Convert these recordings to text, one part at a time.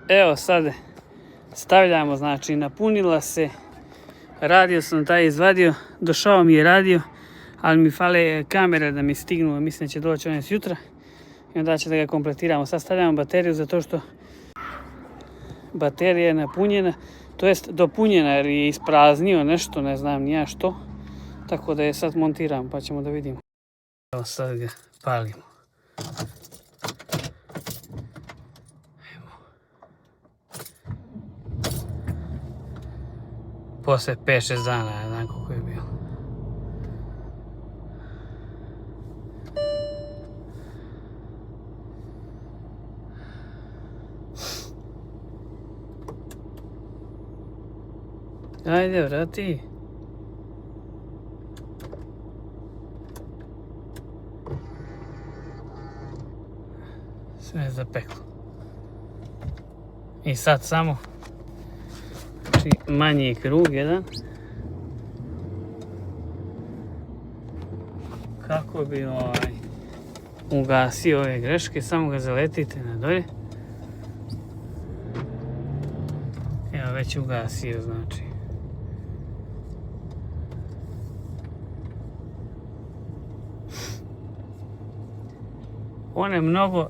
Evo sad stavljamo, znači napunila se, radio sam taj izvadio, došao mi je radio, ali mi fale kamere da mi stignu, mislim da će doći on jutra i onda će da ga kompletiramo. Sad stavljamo bateriju zato što baterija je napunjena, to jest dopunjena jer je ispraznio nešto, ne znam nija što, tako da je sad montiram pa ćemo da vidimo. Evo sad ga palimo. Posle 5-6 dana, ne znam koliko je bilo. Ajde, vrati. Sve je zapeklo. I sad samo manji krug jedan. Kako bi ugasio ove greške, samo ga zaletite na dolje. Evo već ugasio, znači. On je mnogo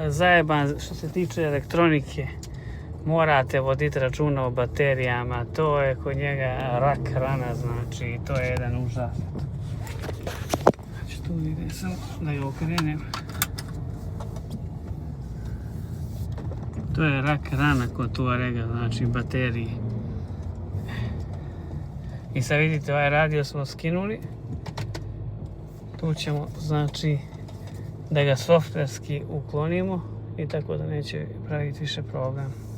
zajeban što se tiče elektronike. Morate voditi računa o baterijama, to je kod njega rak rana, znači to je jedan užas. Znači tu ide samo da ga okrenem. To je rak rana kod Tuarega, znači baterije. I sad vidite, ovaj radio smo skinuli. Tu ćemo, znači, da ga softverski uklonimo i tako da neće praviti više problem.